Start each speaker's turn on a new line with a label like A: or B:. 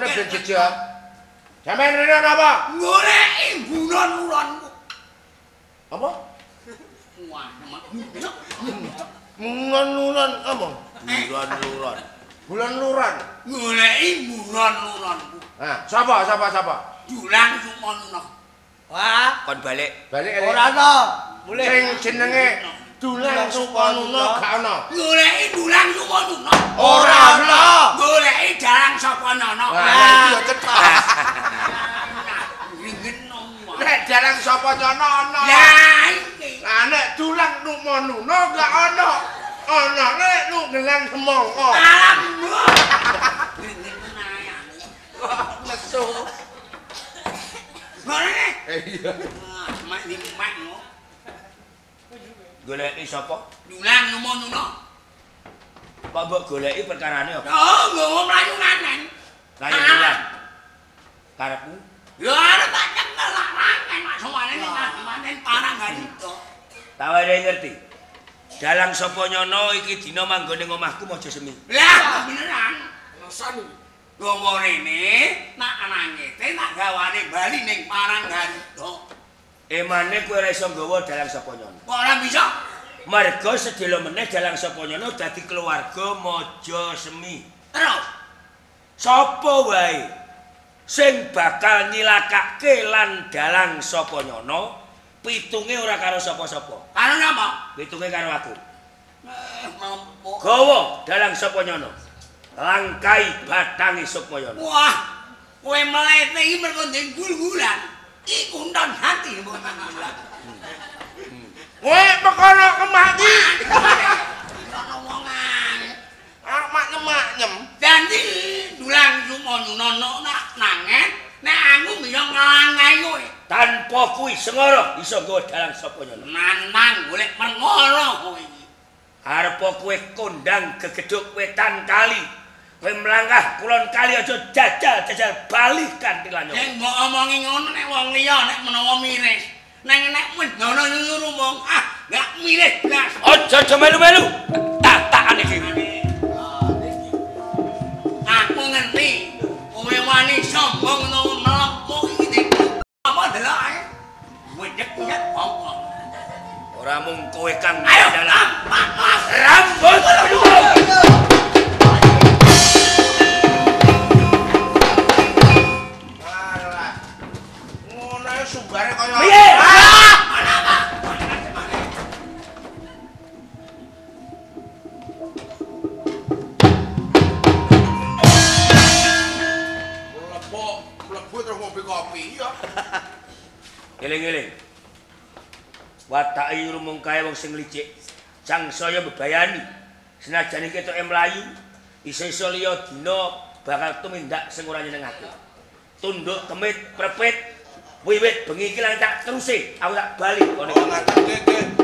A: Ngene ben jejak. Sampeyan rene napa?
B: Goleki bulan-bulanku.
A: Apa?
B: Wah,
A: Bulan-bulan apa? Bulan-bulan. Bulan-luran.
B: goleki bulan-bulanku.
A: Nah, sapa?
B: Dulang Sukono.
C: Wah, kon balik.
A: Balik
C: Ora ana. Mulih.
A: sing jenenge Dulang Sukono gak ana.
B: Goleki Dulang Sukono.
A: Ora ana.
B: Goleki Dalang Soponono.
A: Lah iya cetak.
B: Ringen ngomong.
A: Nek Dalang Soponono ana.
B: Lah iki.
A: Lah nek Dulang Numonuno gak ana. Ana nek Nugelang Semangka.
B: Alam. Ringen menayang.
A: Nesu.
B: Ngene.
A: Iya.
B: Mak dimak ngo.
C: Goleki sapa?
B: Dulang Sukono.
C: Kok mbok goleki perkarane apa?
B: Oh, nggawa mlayu nganen.
C: Layu bulan. Karepmu
B: Ya arep tak kenal lah rangen mak sowane manen parang ganito.
C: taware ngerti. Dalang sapa nyono iki dina manggone omahku Mojo Semi.
B: Lah beneran. Alasan iki. Ngomong rene nak nangete nak gawane bali ning parang ganito.
C: Emane kowe ora iso nggawa dalang sapa nyono.
B: Kok ora bisa?
C: Marga sedhela meneh dalang sapa nyono dadi keluarga Mojo Semi.
B: Terus
C: Sapa wae sing bakal nyilakake lan dalang sapa nyono, pitunge ora karo sapa-sapa.
B: karo napa?
C: Pitunge karo aku.
B: Mampu.
C: Gawa dalang sapa nyono. Langkai batangi Sukmayana.
B: Wah, kowe mlete iki mergo ndek gul-gulan. Iku ndon hati mbok gul-gulan.
A: Kowe perkara kemati.
B: Ono wongan.
A: Mak nyem.
B: Dadi Dulang Sukono nak nangen nek aku bisa nglangai kowe.
C: Tanpa kuwi Sengara iso nggawa dalang sapa nyono.
B: Nantang golek perkara kowe iki.
C: Arepa kowe kondang gegedhuk wetan kali. Kowe mlangkah kulon kali aja jajal bali kanthi lanyo.
B: Nek mbok omongi ngono nek wong liya nek menawa miris. Nek mendono nyuruh mong gak miris blas.
C: Aja melu-melu. Tak iki.
B: Aku ngerti. Kowe wani sombong utawa mlebu iki apa delok ae. Wedek ya apa.
C: Ora mung kowe kang
B: Ayo
C: dalang
B: rambut.
A: Alah. Ngono ae sumbare kaya
C: piye?
A: Mlebu terus ngombe kopi ya.
C: Eling-eling. Watake rumung kae wong sing licik. Sangsaya bebayani. Senajan iki ketoke mlayu, iso-iso liya dina bakal tumindak sing ora nyenengake. Tunduk kemit prepit wiwit bengi iki lan tak teruse aku tak bali kono.
A: Oh ngaten nggih.